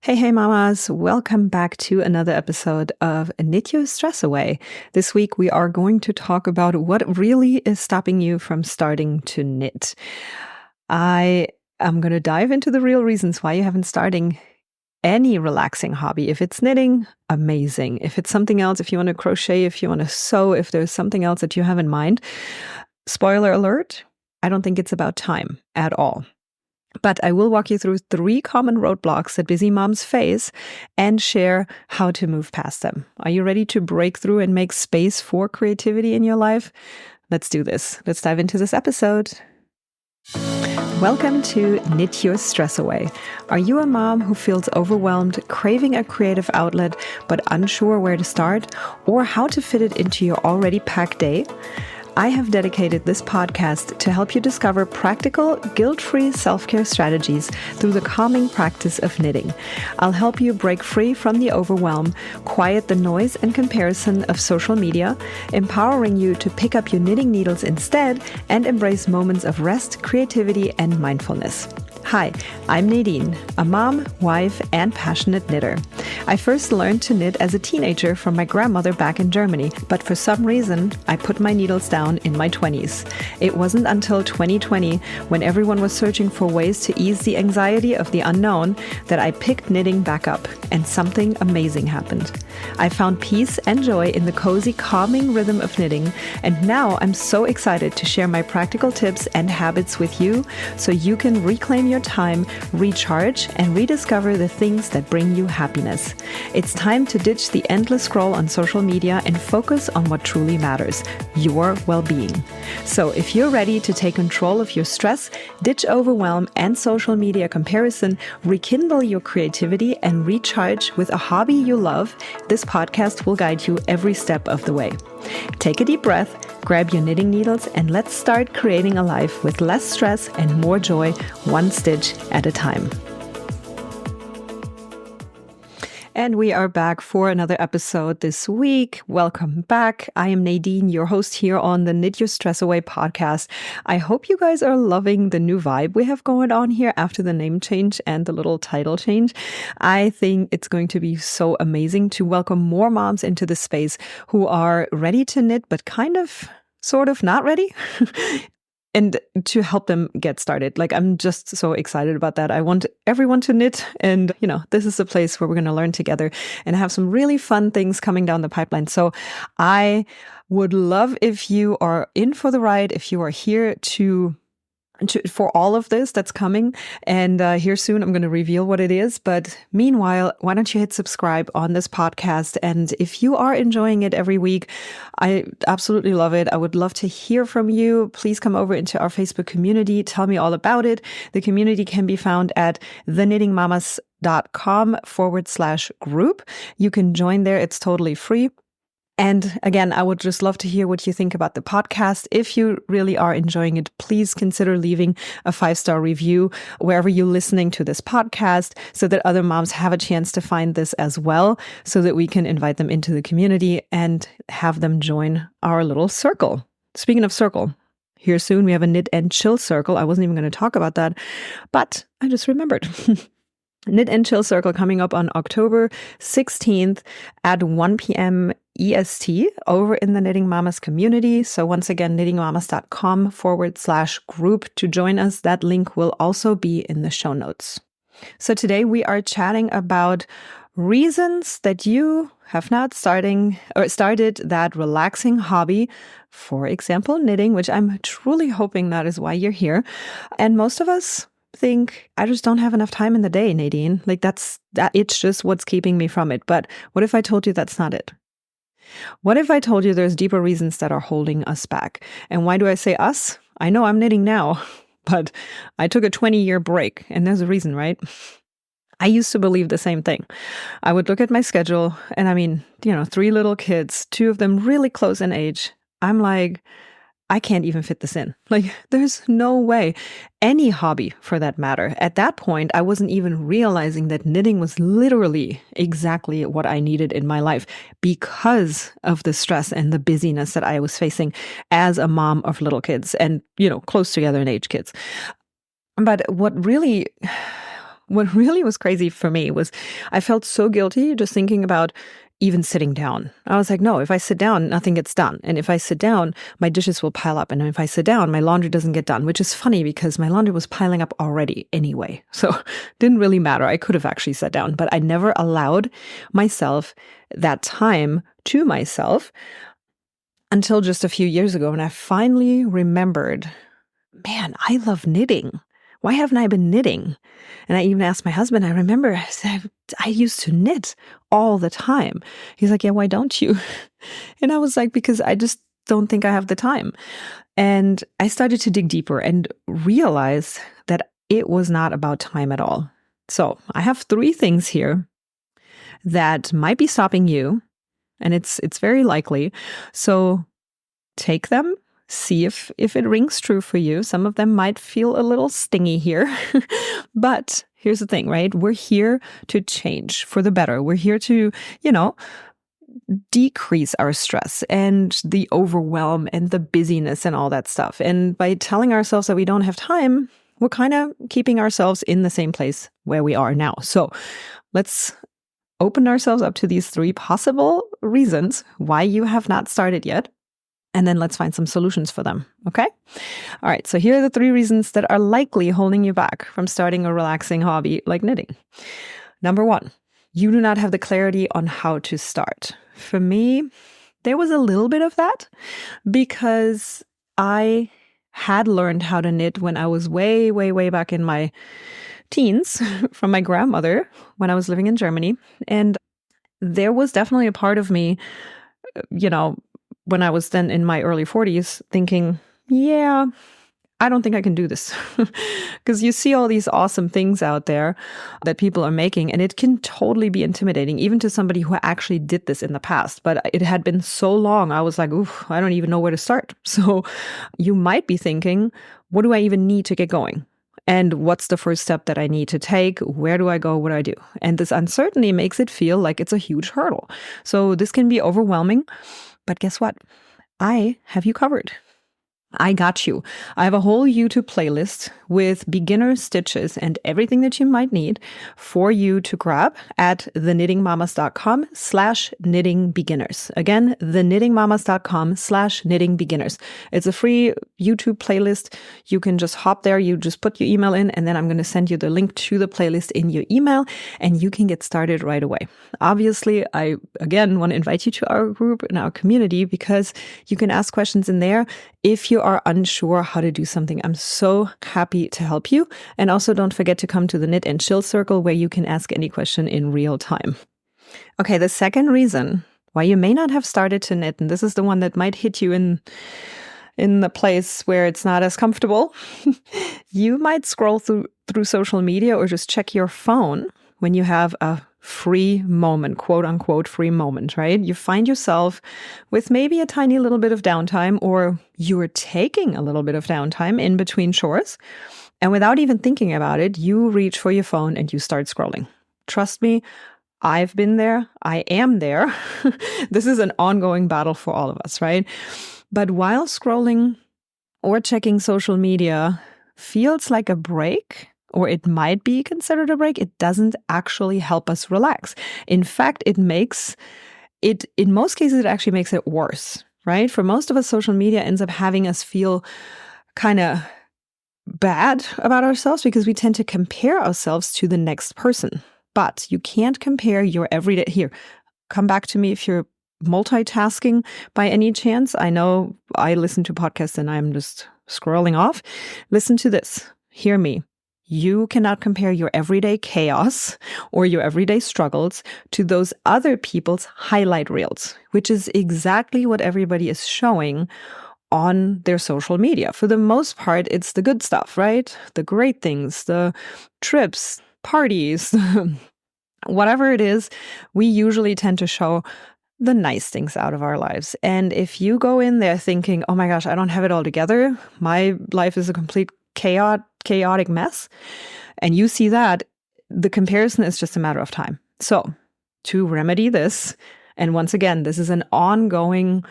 Hey, mamas. Welcome back to another episode of Knit Your Stress Away. This week, we are going to talk about what really is stopping you from starting to knit. I am going to dive into the real reasons why you haven't starting any relaxing hobby. If it's knitting, amazing. If it's something else, if you want to crochet, if you want to sew, if there's something else that you have in mind, spoiler alert, I don't think it's about time at all. But I will walk you through 3 common roadblocks that busy moms face and share how to move past them. Are you ready to break through and make space for creativity in your life? Let's do this. Let's dive into this episode. Welcome to Knit Your Stress Away. Are you a mom who feels overwhelmed, craving a creative outlet, but unsure where to start or how to fit it into your already packed day? I have dedicated this podcast to help you discover practical, guilt-free self-care strategies through the calming practice of knitting. I'll help you break free from the overwhelm, quiet the noise and comparison of social media, empowering you to pick up your knitting needles instead and embrace moments of rest, creativity, and mindfulness. Hi, I'm Nadine, a mom, wife, and passionate knitter. I first learned to knit as a teenager from my grandmother back in Germany, but for some reason, I put my needles down in my 20s. It wasn't until 2020, when everyone was searching for ways to ease the anxiety of the unknown, that I picked knitting back up, and something amazing happened. I found peace and joy in the cozy, calming rhythm of knitting, and now I'm so excited to share my practical tips and habits with you so you can reclaim your time, recharge, and rediscover the things that bring you happiness. It's time to ditch the endless scroll on social media and focus on what truly matters, your well-being. So if you're ready to take control of your stress, ditch overwhelm and social media comparison, rekindle your creativity, and recharge with a hobby you love, this podcast will guide you every step of the way. Take a deep breath, grab your knitting needles, and let's start creating a life with less stress and more joy, one stitch at a time. And we are back for another episode this week. Welcome back. I am Nadine, your host here on the Knit Your Stress Away podcast. I hope you guys are loving the new vibe we have going on here after the name change and the little title change. I think it's going to be so amazing to welcome more moms into the space who are ready to knit, but kind of, sort of not ready. And to help them get started. I'm just so excited about that. I want everyone to knit. And, this is a place where we're going to learn together and have some really fun things coming down the pipeline. So I would love if you are in for the ride, if you are here for all of this that's coming. And here soon, I'm going to reveal what it is. But meanwhile, why don't you hit subscribe on this podcast? And if you are enjoying it every week, I absolutely love it. I would love to hear from you. Please come over into our Facebook community. Tell me all about it. The community can be found at thenittingmamas.com/group. You can join there. It's totally free. And again, I would just love to hear what you think about the podcast. If you really are enjoying it, please consider leaving a 5-star review wherever you're listening to this podcast so that other moms have a chance to find this as well, so that we can invite them into the community and have them join our little circle. Speaking of circle, here soon we have a knit and chill circle. I wasn't even going to talk about that, but I just remembered. Knit and Chill Circle coming up on October 16th at 1 p.m. EST over in the Knitting Mamas community. So once again, knittingmamas.com/group to join us. That link will also be in the show notes. So today we are chatting about reasons that you have not started that relaxing hobby, for example, knitting, which I'm truly hoping that is why you're here. And most of us think, I just don't have enough time in the day, Nadine. It's just what's keeping me from it. But what if I told you that's not it? What if I told you there's deeper reasons that are holding us back? And why do I say us? I know I'm knitting now, but I took a 20-year break, and there's a reason, right? I used to believe the same thing. I would look at my schedule, and 3 little kids, 2 of them really close in age. I'm like, I can't even fit this in. There's no way. Any hobby, for that matter. At that point, I wasn't even realizing that knitting was literally exactly what I needed in my life because of the stress and the busyness that I was facing as a mom of little kids and, close together in age kids. But what what really was crazy for me was I felt so guilty just thinking about even sitting down. I was like, no, if I sit down, nothing gets done. And if I sit down, my dishes will pile up. And if I sit down, my laundry doesn't get done, which is funny because my laundry was piling up already anyway. So it didn't really matter. I could have actually sat down, but I never allowed myself that time to myself until just a few years ago when I finally remembered, man, I love knitting. Why haven't I been knitting? And I even asked my husband, I remember I said, I used to knit all the time. He's like, yeah, why don't you? And I was like, because I just don't think I have the time. And I started to dig deeper and realize that it was not about time at all. So I have 3 things here that might be stopping you, and it's very likely. So take them. See if it rings true for you. Some of them might feel a little stingy here. But here's the thing, right? We're here to change for the better. We're here to, decrease our stress and the overwhelm and the busyness and all that stuff. And by telling ourselves that we don't have time, we're kind of keeping ourselves in the same place where we are now. So let's open ourselves up to these 3 possible reasons why you have not started yet. And then let's find some solutions for them. Okay? All right. So here are the 3 reasons that are likely holding you back from starting a relaxing hobby like knitting. Number 1, you do not have the clarity on how to start. For me, there was a little bit of that because I had learned how to knit when I was way, way, way back in my teens from my grandmother when I was living in Germany. And there was definitely a part of me, when I was then in my early 40s thinking, yeah, I don't think I can do this. Because you see all these awesome things out there that people are making, and it can totally be intimidating, even to somebody who actually did this in the past. But it had been so long, I was like, oof, I don't even know where to start. So you might be thinking, what do I even need to get going? And what's the first step that I need to take? Where do I go? What do I do? And this uncertainty makes it feel like it's a huge hurdle. So this can be overwhelming. But guess what? I have you covered. I got you. I have a whole YouTube playlist with beginner stitches and everything that you might need for you to grab at thenittingmamas.com/knittingbeginners. Again, thenittingmamas.com/knittingbeginners. It's a free YouTube playlist. You can just hop there. You just put your email in, and then I'm going to send you the link to the playlist in your email, and you can get started right away. Obviously, I, again, want to invite you to our group and our community because you can ask questions in there if you are unsure how to do something. I'm so happy to help you. And also don't forget to come to the Knit and Chill Circle where you can ask any question in real time. Okay, the second reason why you may not have started to knit, and this is the one that might hit you in the place where it's not as comfortable. You might scroll through social media or just check your phone when you have a free moment, quote unquote, free moment, right? You find yourself with maybe a tiny little bit of downtime, or you're taking a little bit of downtime in between chores. And without even thinking about it, you reach for your phone and you start scrolling. Trust me, I've been there. I am there. This is an ongoing battle for all of us, right? But while scrolling or checking social media feels like a break, or it might be considered a break, it doesn't actually help us relax. In fact, in most cases, it actually makes it worse, right? For most of us, social media ends up having us feel kind of bad about ourselves because we tend to compare ourselves to the next person. But you can't compare your everyday. Here, come back to me if you're multitasking by any chance. I know I listen to podcasts and I'm just scrolling off. Listen to this. Hear me. You cannot compare your everyday chaos or your everyday struggles to those other people's highlight reels, which is exactly what everybody is showing on their social media. For the most part, it's the good stuff, right? The great things, the trips, parties, whatever it is, we usually tend to show the nice things out of our lives. And if you go in there thinking, oh my gosh, I don't have it all together, my life is a complete chaotic mess, and you see that, the comparison is just a matter of time. So to remedy this, and once again, this is an ongoing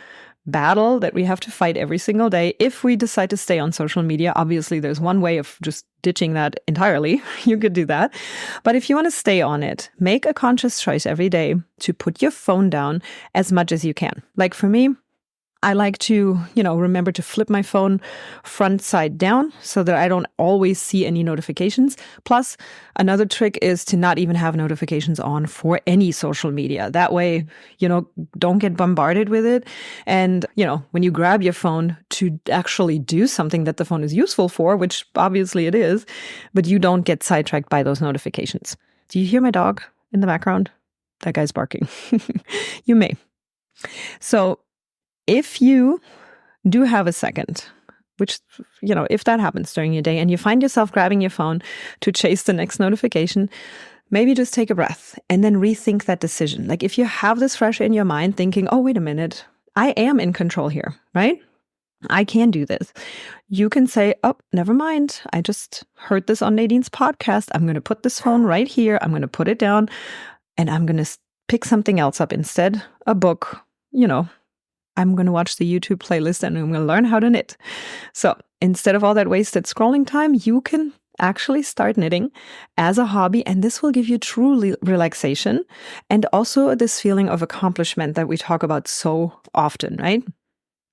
battle that we have to fight every single day if we decide to stay on social media. Obviously, there's one way of just ditching that entirely. You could do that. But if you want to stay on it, make a conscious choice every day to put your phone down as much as you can. Like for me, I like to, remember to flip my phone front side down so that I don't always see any notifications. Plus, another trick is to not even have notifications on for any social media. That way, don't get bombarded with it. And, when you grab your phone to actually do something that the phone is useful for, which obviously it is, but you don't get sidetracked by those notifications. Do you hear my dog in the background? That guy's barking. You may. So, if you do have a second, which, if that happens during your day and you find yourself grabbing your phone to chase the next notification, maybe just take a breath and then rethink that decision. Like if you have this fresh in your mind thinking, oh, wait a minute, I am in control here, right? I can do this. You can say, oh, never mind. I just heard this on Nadine's podcast. I'm going to put this phone right here. I'm going to put it down and I'm going to pick something else up instead, a book, I'm going to watch the YouTube playlist and I'm going to learn how to knit. So instead of all that wasted scrolling time, you can actually start knitting as a hobby. And this will give you true relaxation and also this feeling of accomplishment that we talk about so often, right?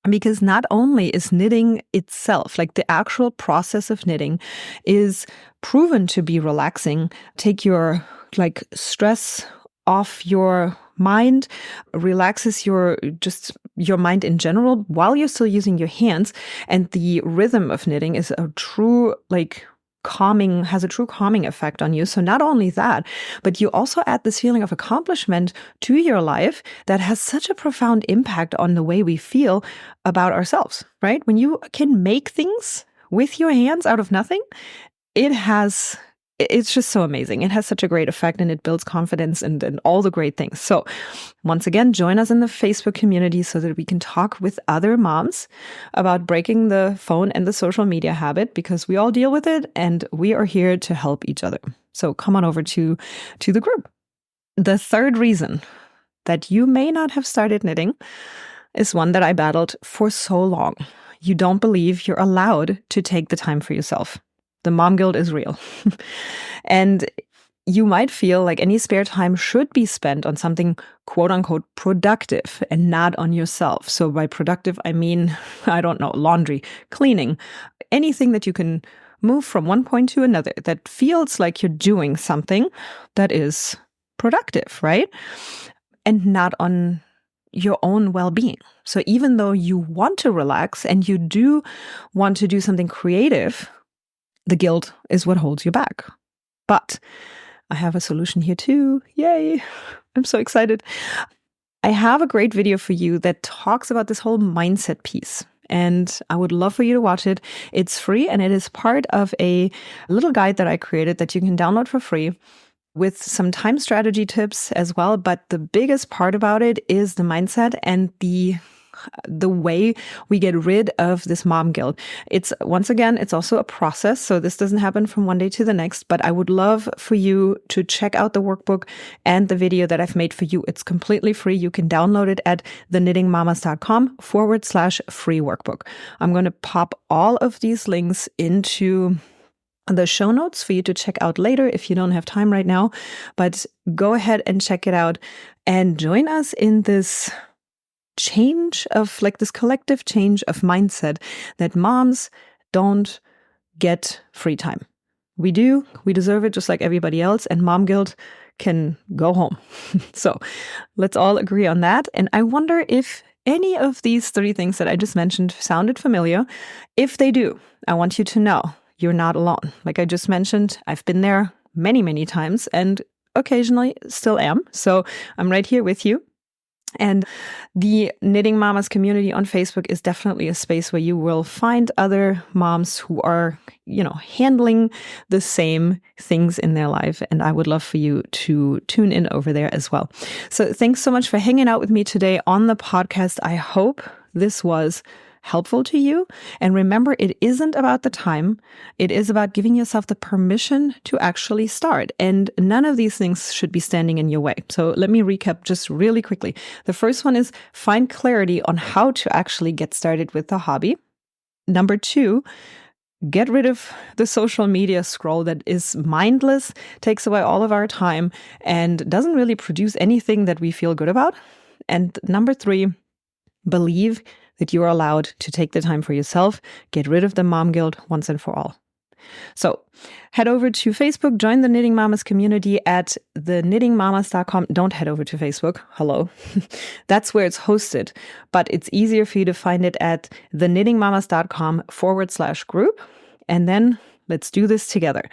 Because not only is knitting itself, like the actual process of knitting, is proven to be relaxing, take your stress off your mind, relaxes your mind in general while you're still using your hands. And the rhythm of knitting is a true has a true calming effect on you. So not only that, but you also add this feeling of accomplishment to your life that has such a profound impact on the way we feel about ourselves, right? When you can make things with your hands out of nothing, it's just so amazing. It has such a great effect and it builds confidence and all the great things. So once again, join us in the Facebook community so that we can talk with other moms about breaking the phone and the social media habit, because we all deal with it and we are here to help each other. So come on over to the group. The third reason that you may not have started knitting is one that I battled for so long. You don't believe you're allowed to take the time for yourself. The mom guilt is real. And you might feel like any spare time should be spent on something quote unquote productive and not on yourself. So by productive, I mean, laundry, cleaning, anything that you can move from one point to another that feels like you're doing something that is productive, right? And not on your own well-being. So even though you want to relax and you do want to do something creative, the guilt is what holds you back. But I have a solution here too. Yay! I'm so excited. I have a great video for you that talks about this whole mindset piece. And I would love for you to watch it. It's free and it is part of a little guide that I created that you can download for free with some time strategy tips as well. But the biggest part about it is the mindset and the way we get rid of this mom guilt. It's also a process. So this doesn't happen from one day to the next, but I would love for you to check out the workbook and the video that I've made for you. It's completely free. You can download it at theknittingmamas.com/free workbook. I'm going to pop all of these links into the show notes for you to check out later if you don't have time right now, but go ahead and check it out and join us in this change of this collective change of mindset that moms don't get free time. We do. We deserve it just like everybody else. And mom guilt can go home. So let's all agree on that. And I wonder if any of these three things that I just mentioned sounded familiar. If they do, I want you to know you're not alone. Like I just mentioned, I've been there many, many times and occasionally still am. So I'm right here with you. And the Knitting Mamas community on Facebook is definitely a space where you will find other moms who are, handling the same things in their life. And I would love for you to tune in over there as well. So thanks so much for hanging out with me today on the podcast. I hope this was helpful to you. And remember, it isn't about the time. It is about giving yourself the permission to actually start. And none of these things should be standing in your way. So let me recap just really quickly. The first one is find clarity on how to actually get started with the hobby. Number 2, get rid of the social media scroll that is mindless, takes away all of our time, and doesn't really produce anything that we feel good about. And number 3, believe that you are allowed to take the time for yourself. Get rid of the mom guilt once and for all. So head over to Facebook, join the Knitting Mamas community at theknittingmamas.com. Don't head over to Facebook. Hello. That's where it's hosted, but it's easier for you to find it at theknittingmamas.com/group. And then let's do this together.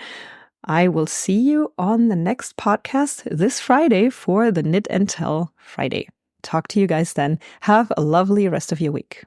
I will see you on the next podcast this Friday for the Knit and Tell Friday. Talk to you guys then. Have a lovely rest of your week.